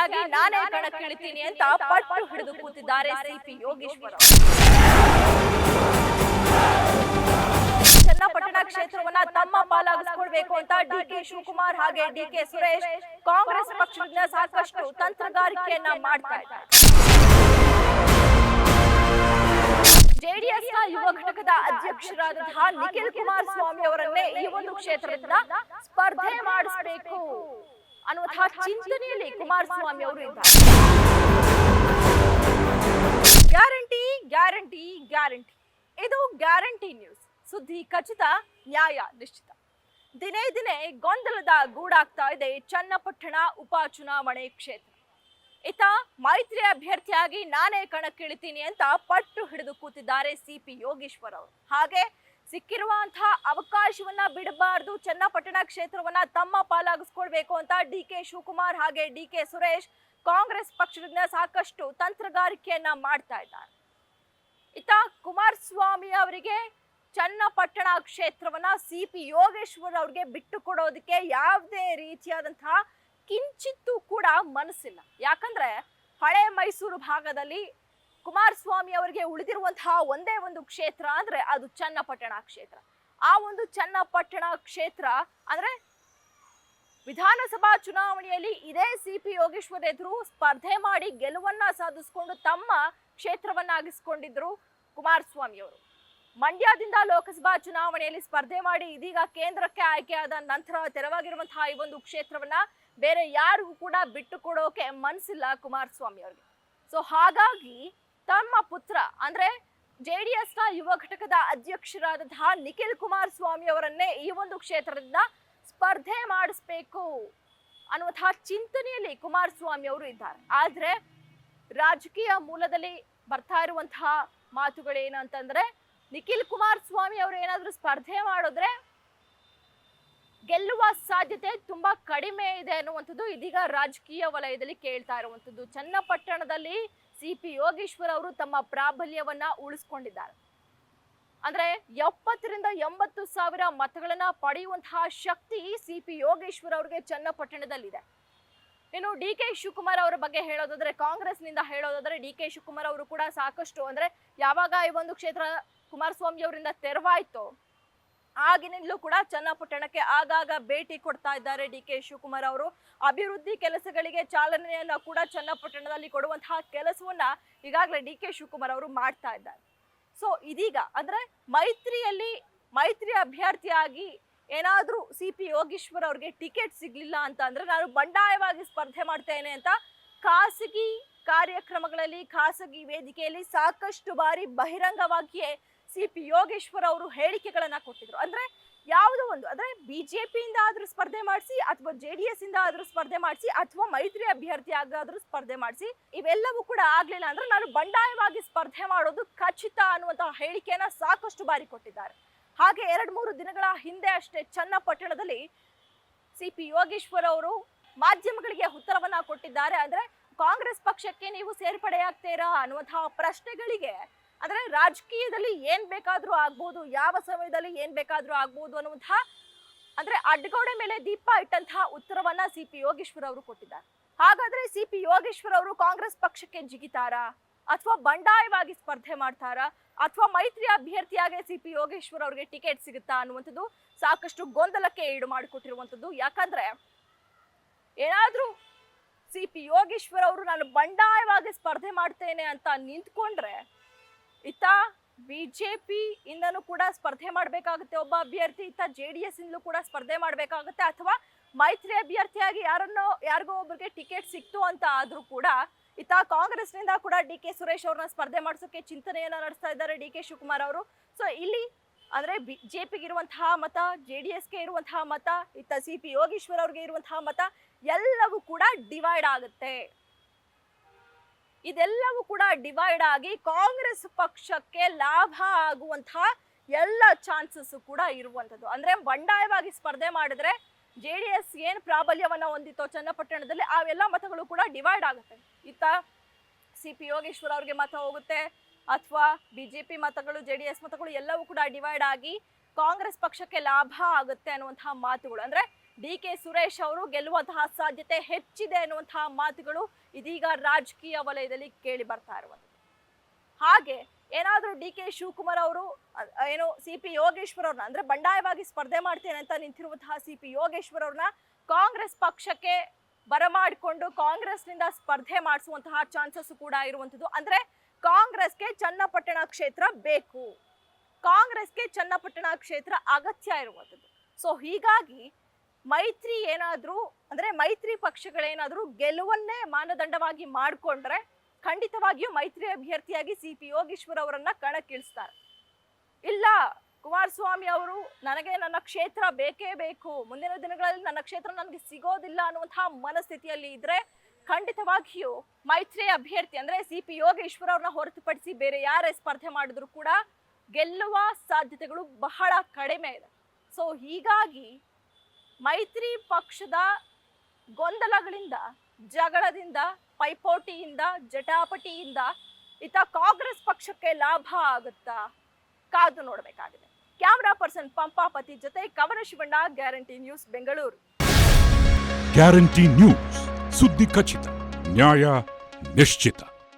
ಅಭ್ಯರ್ಥಿಯಾಗಿ ನಾನೇ ಕಣಕ್ಕಿಳಿತೀನಿ ಅಂತ ಪಟ್ಟು ಹಿಡಿದು ಕೂತಿದ್ದಾರೆ ಸಿಪಿ ಯೋಗೇಶ್ವರ್. ಚನ್ನಪಟ್ಟಣ ಕ್ಷೇತ್ರವನ್ನ ತಮ್ಮ ಪಾಲಾಗಿಸಿಕೊಳ್ಬೇಕು ಅಂತ ಡಿಕೆ ಶಿವಕುಮಾರ್ ಹಾಗೆ ಡಿಕೆ ಸುರೇಶ್ ಕಾಂಗ್ರೆಸ್ ಪಕ್ಷದಿಂದ ಸಾಕಷ್ಟು ತಂತ್ರಗಾರಿಕೆಯನ್ನ ಮಾಡ್ತಾ ಇದ್ದಾರೆ. ಜೆಡಿಎಸ್ನ ಯುವ ಘಟಕದ ಅಧ್ಯಕ್ಷರಾದಂತಹ ನಿಖಿಲ್ ಕುಮಾರಸ್ವಾಮಿ ಅವರನ್ನೇ ಈ ಒಂದು ಕ್ಷೇತ್ರದಿಂದ ಸ್ಪರ್ಧೆ ಮಾಡಿಸಬೇಕು ಅನ್ನುವಂತಹ ಚಿಂತನೆಯಲ್ಲಿ ಕುಮಾರಸ್ವಾಮಿ ಅವರು ಇದ್ದಾರೆ. ಗ್ಯಾರಂಟಿ ಗ್ಯಾರಂಟಿ ಗ್ಯಾರಂಟಿ, ಇದು ಗ್ಯಾರಂಟಿ ನ್ಯೂಸ್. ಸುದ್ದಿ ಖಚಿತ, ನ್ಯಾಯ ನಿಶ್ಚಿತ. ದಿನೇ ದಿನೇ ಗೊಂದಲದ ಗೂಡಾಗ್ತಾ ಇದೆ ಚನ್ನಪಟ್ಟಣ ಉಪಚುನಾವಣೆ ಕ್ಷೇತ್ರ. ಇತ್ತ ಮೈತ್ರಿ ಅಭ್ಯರ್ಥಿಯಾಗಿ ನಾನೇ ಕಣಕ್ಕಿಳಿತೀನಿ ಅಂತ ಪಟ್ಟು ಹಿಡಿದು ಕೂತಿದ್ದಾರೆ ಸಿಪಿ ಯೋಗೇಶ್ವರ್ ಅವರು. ಹಾಗೆ ಸಿಕ್ಕಿರುವಂತಹ ಅವಕಾಶವನ್ನ ಬಿಡಬಾರದು, ಚನ್ನಪಟ್ಟಣ ಕ್ಷೇತ್ರವನ್ನ ತಮ್ಮ ಪಾಲಾಗಿಸ್ಕೊಳ್ಬೇಕು ಅಂತ ಡಿಕೆ ಶಿವಕುಮಾರ್ ಹಾಗೆ ಡಿಕೆ ಸುರೇಶ್ ಕಾಂಗ್ರೆಸ್ ಪಕ್ಷದಿಂದ ಸಾಕಷ್ಟು ತಂತ್ರಗಾರಿಕೆಯನ್ನ ಮಾಡ್ತಾ ಇದ್ದಾರೆ. ಇತ್ತ ಕುಮಾರಸ್ವಾಮಿ ಅವರಿಗೆ ಚನ್ನಪಟ್ಟಣ ಕ್ಷೇತ್ರವನ್ನ ಸಿಪಿ ಯೋಗೇಶ್ವರ್ ಅವ್ರಿಗೆ ಬಿಟ್ಟು ಕೊಡೋದಕ್ಕೆ ಯಾವುದೇ ರೀತಿಯಾದಂತಹ ಕಿಂಚಿತ್ತೂ ಕೂಡ ಮನಸ್ಸಿಲ್ಲ. ಯಾಕಂದ್ರೆ ಹಳೆ ಮೈಸೂರು ಭಾಗದಲ್ಲಿ ಕುಮಾರಸ್ವಾಮಿ ಅವರಿಗೆ ಉಳಿದಿರುವಂತಹ ಒಂದೇ ಒಂದು ಕ್ಷೇತ್ರ ಅಂದ್ರೆ ಅದು ಚನ್ನಪಟ್ಟಣ ಕ್ಷೇತ್ರ. ಆ ಒಂದು ಚನ್ನಪಟ್ಟಣ ಕ್ಷೇತ್ರ ಅಂದ್ರೆ ವಿಧಾನಸಭಾ ಚುನಾವಣೆಯಲ್ಲಿ ಇದೇ ಸಿಪಿ ಯೋಗೇಶ್ವರ್ ಎದುರು ಸ್ಪರ್ಧೆ ಮಾಡಿ ಗೆಲುವನ್ನ ಸಾಧಿಸಿಕೊಂಡು ತಮ್ಮ ಕ್ಷೇತ್ರವನ್ನಾಗಿಸಿಕೊಂಡಿದ್ರು ಕುಮಾರಸ್ವಾಮಿ ಅವರು. ಮಂಡ್ಯದಿಂದ ಲೋಕಸಭಾ ಚುನಾವಣೆಯಲ್ಲಿ ಸ್ಪರ್ಧೆ ಮಾಡಿ ಇದೀಗ ಕೇಂದ್ರಕ್ಕೆ ಆಯ್ಕೆಯಾದ ನಂತರ ತೆರವಾಗಿರುವಂತಹ ಈ ಒಂದು ಕ್ಷೇತ್ರವನ್ನ ಬೇರೆ ಯಾರಿಗೂ ಕೂಡ ಬಿಟ್ಟು ಕೊಡೋಕೆ ಮನಸ್ಸಿಲ್ಲ ಕುಮಾರಸ್ವಾಮಿ ಅವರಿಗೆ. ಸೊ ಹಾಗಾಗಿ ತಮ್ಮ ಪುತ್ರ ಅಂದ್ರೆ ಜೆಡಿಎಸ್ನ ಯುವ ಘಟಕದ ಅಧ್ಯಕ್ಷರಾದಂತಹ ನಿಖಿಲ್ ಕುಮಾರಸ್ವಾಮಿ ಅವರನ್ನೇ ಈ ಒಂದು ಕ್ಷೇತ್ರದಿಂದ ಸ್ಪರ್ಧೆ ಮಾಡಿಸ್ಬೇಕು ಅನ್ನುವಂತಹ ಚಿಂತನೆಯಲ್ಲಿ ಕುಮಾರಸ್ವಾಮಿ ಅವರು ಇದ್ದಾರೆ. ಆದ್ರೆ ರಾಜಕೀಯ ಮೂಲದಲ್ಲಿ ಬರ್ತಾ ಇರುವಂತಹ ಮಾತುಗಳೇನು ಅಂತಂದ್ರೆ, ನಿಖಿಲ್ ಕುಮಾರಸ್ವಾಮಿ ಅವರು ಏನಾದ್ರೂ ಸ್ಪರ್ಧೆ ಮಾಡಿದ್ರೆ ಗೆಲ್ಲುವ ಸಾಧ್ಯತೆ ತುಂಬಾ ಕಡಿಮೆ ಇದೆ ಅನ್ನುವಂಥದ್ದು ಇದೀಗ ರಾಜಕೀಯ ವಲಯದಲ್ಲಿ ಕೇಳ್ತಾ ಇರುವಂಥದ್ದು. ಚನ್ನಪಟ್ಟಣದಲ್ಲಿ ಸಿಪಿ ಯೋಗೇಶ್ವರ್ ಅವರು ತಮ್ಮ ಪ್ರಾಬಲ್ಯವನ್ನ ಉಳಿಸ್ಕೊಂಡಿದ್ದಾರೆ. ಅಂದ್ರೆ 70ರಿಂದ 80,000 ಮತಗಳನ್ನ ಪಡೆಯುವಂತಹ ಶಕ್ತಿ ಸಿಪಿ ಯೋಗೇಶ್ವರ್ ಅವರಿಗೆ ಚನ್ನಪಟ್ಟಣದಲ್ಲಿದೆ. ಇನ್ನು ಡಿಕೆ ಶಿವಕುಮಾರ್ ಅವರ ಬಗ್ಗೆ ಹೇಳೋದಾದ್ರೆ, ಕಾಂಗ್ರೆಸ್ನಿಂದ ಹೇಳೋದಾದ್ರೆ, ಡಿಕೆ ಶಿವಕುಮಾರ್ ಅವರು ಕೂಡ ಸಾಕಷ್ಟು ಅಂದ್ರೆ ಯಾವಾಗ ಈ ಒಂದು ಕ್ಷೇತ್ರ ಕುಮಾರಸ್ವಾಮಿ ಅವರಿಂದ ತೆರವಾಯ್ತು ಆಗಿನಿಂದಲೂ ಕೂಡ ಚನ್ನಪಟ್ಟಣಕ್ಕೆ ಆಗಾಗ ಭೇಟಿ ಕೊಡ್ತಾ ಇದ್ದಾರೆ ಡಿಕೆ ಶಿವಕುಮಾರ್ ಅವರು. ಅಭಿವೃದ್ಧಿ ಕೆಲಸಗಳಿಗೆ ಚಾಲನೆಯನ್ನ ಕೂಡ ಚನ್ನಪಟ್ಟಣದಲ್ಲಿ ಕೊಡುವಂತಹ ಕೆಲಸವನ್ನ ಈಗಾಗಲೇ ಡಿಕೆ ಶಿವಕುಮಾರ್ ಅವರು ಮಾಡ್ತಾ ಇದ್ದಾರೆ. ಸೊ ಇದೀಗ ಅಂದ್ರೆ ಮೈತ್ರಿ ಅಭ್ಯರ್ಥಿಯಾಗಿ ಏನಾದ್ರೂ ಸಿಪಿ ಯೋಗೇಶ್ವರ್ ಅವ್ರಿಗೆ ಟಿಕೆಟ್ ಸಿಗ್ಲಿಲ್ಲ ಅಂತ ಅಂದ್ರೆ ನಾನು ಬಂಡಾಯವಾಗಿ ಸ್ಪರ್ಧೆ ಮಾಡ್ತೇನೆ ಅಂತ ಖಾಸಗಿ ಕಾರ್ಯಕ್ರಮಗಳಲ್ಲಿ ಖಾಸಗಿ ವೇದಿಕೆಯಲ್ಲಿ ಸಾಕಷ್ಟು ಬಾರಿ ಬಹಿರಂಗವಾಗಿಯೇ ಸಿಪಿ ಯೋಗೇಶ್ವರ್ ಅವರು ಹೇಳಿಕೆಗಳನ್ನ ಕೊಟ್ಟಿದ್ರು. ಅಂದ್ರೆ ಯಾವುದೋ ಒಂದು ಅಂದ್ರೆ ಬಿಜೆಪಿಯಿಂದ ಆದ್ರೂ ಸ್ಪರ್ಧೆ ಮಾಡಿಸಿ ಅಥವಾ ಜೆಡಿಎಸ್ ಇಂದ ಆದ್ರೂ ಸ್ಪರ್ಧೆ ಮಾಡಿಸಿ ಅಥವಾ ಮೈತ್ರಿ ಅಭ್ಯರ್ಥಿ ಆಗಾದ್ರೂ ಸ್ಪರ್ಧೆ ಮಾಡಿಸಿ, ಇವೆಲ್ಲವೂ ಕೂಡ ಆಗ್ಲಿಲ್ಲ ಅಂದ್ರೆ ನಾನು ಬಂಡಾಯವಾಗಿ ಸ್ಪರ್ಧೆ ಮಾಡೋದು ಖಚಿತ ಅನ್ನುವಂತಹ ಹೇಳಿಕೆಯನ್ನ ಸಾಕಷ್ಟು ಬಾರಿ ಕೊಟ್ಟಿದ್ದಾರೆ. ಹಾಗೆ 2-3 ದಿನಗಳ ಹಿಂದೆ ಅಷ್ಟೇ ಚನ್ನಪಟ್ಟಣದಲ್ಲಿ ಸಿಪಿ ಯೋಗೇಶ್ವರ್ ಅವರು ಮಾಧ್ಯಮಗಳಿಗೆ ಉತ್ತರವನ್ನ ಕೊಟ್ಟಿದ್ದಾರೆ. ಅಂದ್ರೆ ಕಾಂಗ್ರೆಸ್ ಪಕ್ಷಕ್ಕೆ ನೀವು ಸೇರ್ಪಡೆಯಾಗ್ತೀರಾ ಅನ್ನುವಂತಹ ಪ್ರಶ್ನೆಗಳಿಗೆ ಅಂದ್ರೆ ರಾಜಕೀಯದಲ್ಲಿ ಏನ್ ಬೇಕಾದ್ರೂ ಆಗ್ಬೋದು, ಯಾವ ಸಮಯದಲ್ಲಿ ಏನ್ ಬೇಕಾದ್ರೂ ಆಗ್ಬೋದು ಅನ್ನುವಂತಹ ಅಂದ್ರೆ ಅಡ್ಡಗೋಡೆ ಮೇಲೆ ದೀಪ ಇಟ್ಟಂತಹ ಉತ್ತರವನ್ನ ಸಿಪಿ ಯೋಗೇಶ್ವರ್ ಅವರು ಕೊಟ್ಟಿದ್ದಾರೆ. ಹಾಗಾದ್ರೆ ಸಿಪಿ ಯೋಗೇಶ್ವರ್ ಅವರು ಕಾಂಗ್ರೆಸ್ ಪಕ್ಷಕ್ಕೆ ಜಿಗಿತಾರಾ ಅಥವಾ ಬಂಡಾಯವಾಗಿ ಸ್ಪರ್ಧೆ ಮಾಡ್ತಾರಾ ಅಥವಾ ಮೈತ್ರಿ ಅಭ್ಯರ್ಥಿಯಾಗಿ ಸಿಪಿ ಯೋಗೇಶ್ವರ್ ಅವರಿಗೆ ಟಿಕೆಟ್ ಸಿಗುತ್ತಾ ಅನ್ನುವಂಥದ್ದು ಸಾಕಷ್ಟು ಗೊಂದಲಕ್ಕೆ ಈಡು ಮಾಡಿಕೊಟ್ಟಿರುವಂಥದ್ದು. ಯಾಕಂದ್ರೆ ಏನಾದ್ರೂ ಸಿಪಿ ಯೋಗೇಶ್ವರ್ ಅವರು ನಾನು ಬಂಡಾಯವಾಗಿ ಸ್ಪರ್ಧೆ ಮಾಡ್ತೇನೆ ಅಂತ ನಿಂತ್ಕೊಂಡ್ರೆ ಇತ್ತ ಬಿಜೆಪಿ ಇಂದನೂ ಕೂಡ ಸ್ಪರ್ಧೆ ಮಾಡ್ಬೇಕಾಗುತ್ತೆ ಒಬ್ಬ ಅಭ್ಯರ್ಥಿ, ಇತ್ತ ಜೆಡಿಎಸ್ ಇಂದಲೂ ಕೂಡ ಸ್ಪರ್ಧೆ ಮಾಡ್ಬೇಕಾಗುತ್ತೆ, ಅಥವಾ ಮೈತ್ರಿ ಅಭ್ಯರ್ಥಿಯಾಗಿ ಯಾರಿಗೋ ಒಬ್ಬರಿಗೆ ಟಿಕೆಟ್ ಸಿಕ್ತು ಅಂತ ಆದ್ರೂ ಕೂಡ ಇತ್ತ ಕಾಂಗ್ರೆಸ್ನಿಂದ ಕೂಡ ಡಿಕೆ ಸುರೇಶ್ ಅವ್ರನ್ನ ಸ್ಪರ್ಧೆ ಮಾಡಿಸೋಕೆ ಚಿಂತನೆಯನ್ನ ನಡೆಸ್ತಾ ಇದ್ದಾರೆ ಡಿಕೆ ಶಿವಕುಮಾರ್ ಅವರು. ಸೊ ಇಲ್ಲಿ ಅಂದ್ರೆ ಬಿಜೆಪಿಗೆ ಇರುವಂತಹ ಮತ, ಜೆಡಿಎಸ್ಗೆ ಇರುವಂತಹ ಮತ, ಇತ್ತ ಸಿಪಿ ಯೋಗೇಶ್ವರ್ ಅವ್ರಿಗೆ ಇರುವಂತಹ ಮತ ಎಲ್ಲವೂ ಕೂಡ ಡಿವೈಡ್ ಆಗುತ್ತೆ. ಇದೆಲ್ಲವೂ ಕೂಡ ಡಿವೈಡ್ ಆಗಿ ಕಾಂಗ್ರೆಸ್ ಪಕ್ಷಕ್ಕೆ ಲಾಭ ಆಗುವಂತಹ ಎಲ್ಲ ಚಾನ್ಸಸ್ ಕೂಡ ಇರುವಂತದ್ದು. ಅಂದ್ರೆ ಬಂಡಾಯವಾಗಿ ಸ್ಪರ್ಧೆ ಮಾಡಿದ್ರೆ ಜೆಡಿಎಸ್ ಏನ್ ಪ್ರಾಬಲ್ಯವನ್ನ ಹೊಂದಿತ್ತೋ ಚನ್ನಪಟ್ಟಣದಲ್ಲಿ ಅವೆಲ್ಲ ಮತಗಳು ಕೂಡ ಡಿವೈಡ್ ಆಗುತ್ತೆ. ಇತ್ತ ಸಿಪಿ ಯೋಗೇಶ್ವರ್ ಅವ್ರಿಗೆ ಮತ ಹೋಗುತ್ತೆ, ಅಥವಾ ಬಿಜೆಪಿ ಮತಗಳು, ಜೆಡಿಎಸ್ ಮತಗಳು ಎಲ್ಲವೂ ಕೂಡ ಡಿವೈಡ್ ಆಗಿ ಕಾಂಗ್ರೆಸ್ ಪಕ್ಷಕ್ಕೆ ಲಾಭ ಆಗುತ್ತೆ ಅನ್ನುವಂತಹ ಮಾತುಗಳು. ಅಂದ್ರೆ ಡಿ.ಕೆ. ಸುರೇಶ್ ಅವರು ಗೆಲ್ಲುವಂತಹ ಸಾಧ್ಯತೆ ಹೆಚ್ಚಿದೆ ಅನ್ನುವಂತಹ ಮಾತುಗಳು ಇದೀಗ ರಾಜಕೀಯ ವಲಯದಲ್ಲಿ ಕೇಳಿ ಬರ್ತಾ ಇರುವಂಥದ್ದು. ಹಾಗೆ ಏನಾದ್ರೂ ಡಿ.ಕೆ. ಶಿವಕುಮಾರ್ ಅವರು ಏನು ಸಿ.ಪಿ. ಯೋಗೇಶ್ವರ್ ಅವ್ರನ್ನ ಅಂದ್ರೆ ಬಂಡಾಯವಾಗಿ ಸ್ಪರ್ಧೆ ಮಾಡ್ತೇನೆ ಅಂತ ನಿಂತಿರುವಂತಹ ಸಿ.ಪಿ. ಯೋಗೇಶ್ವರ್ ಅವ್ರನ್ನ ಕಾಂಗ್ರೆಸ್ ಪಕ್ಷಕ್ಕೆ ಬರಮಾಡಿಕೊಂಡು ಕಾಂಗ್ರೆಸ್ನಿಂದ ಸ್ಪರ್ಧೆ ಮಾಡಿಸುವಂತಹ ಚಾನ್ಸಸ್ ಕೂಡ ಇರುವಂಥದ್ದು. ಅಂದ್ರೆ ಕಾಂಗ್ರೆಸ್ಗೆ ಚನ್ನಪಟ್ಟಣ ಕ್ಷೇತ್ರ ಬೇಕು, ಕಾಂಗ್ರೆಸ್ಗೆ ಚನ್ನಪಟ್ಟಣ ಕ್ಷೇತ್ರ ಅಗತ್ಯ ಇರುವಂಥದ್ದು. ಸೊ ಹೀಗಾಗಿ ಮೈತ್ರಿ ಏನಾದ್ರೂ ಅಂದ್ರೆ ಮೈತ್ರಿ ಪಕ್ಷಗಳೇನಾದ್ರೂ ಗೆಲುವನ್ನೇ ಮಾನದಂಡವಾಗಿ ಮಾಡಿಕೊಂಡ್ರೆ ಖಂಡಿತವಾಗಿಯೂ ಮೈತ್ರಿ ಅಭ್ಯರ್ಥಿಯಾಗಿ ಸಿ.ಪಿ. ಯೋಗೇಶ್ವರ್ ಅವರನ್ನ ಕಣಕ್ಕಿಳಿಸ್ತಾರೆ. ಇಲ್ಲ ಕುಮಾರಸ್ವಾಮಿ ಅವರು ನನಗೆ ನನ್ನ ಕ್ಷೇತ್ರ ಬೇಕೇ ಬೇಕು, ಮುಂದಿನ ದಿನಗಳಲ್ಲಿ ನನ್ನ ಕ್ಷೇತ್ರ ನನಗೆ ಸಿಗೋದಿಲ್ಲ ಅನ್ನುವಂತಹ ಮನಸ್ಥಿತಿಯಲ್ಲಿ ಇದ್ರೆ ಖಂಡಿತವಾಗಿಯೂ ಮೈತ್ರಿ ಅಭ್ಯರ್ಥಿ ಅಂದ್ರೆ ಸಿ.ಪಿ. ಯೋಗೇಶ್ವರ್ ಅವ್ರನ್ನ ಹೊರತುಪಡಿಸಿ ಬೇರೆ ಯಾರೇ ಸ್ಪರ್ಧೆ ಮಾಡಿದ್ರು ಕೂಡ ಗೆಲ್ಲುವ ಸಾಧ್ಯತೆಗಳು ಬಹಳ ಕಡಿಮೆ ಇದೆ. ಸೊ ಹೀಗಾಗಿ ಮೈತ್ರಿ ಪಕ್ಷದ ಗೊಂದಲಗಳಿಂದ, ಜಗಳದಿಂದ, ಪೈಪೋಟಿಯಿಂದ, ಜಟಾಪಟಿಯಿಂದ ಇತ್ತ ಕಾಂಗ್ರೆಸ್ ಪಕ್ಷಕ್ಕೆ ಲಾಭ ಆಗುತ್ತಾ ಕಾದು ನೋಡಬೇಕಾಗಿದೆ. ಕ್ಯಾಮರಾ ಪರ್ಸನ್ ಪಂಪಾಪತಿ ಜೊತೆ ಕವನ Shivanna, guarantee news, Bengaluru. Guarantee news, ಸುದ್ದಿ ಖಚಿತ, ನ್ಯಾಯ ನಿಶ್ಚಿತ.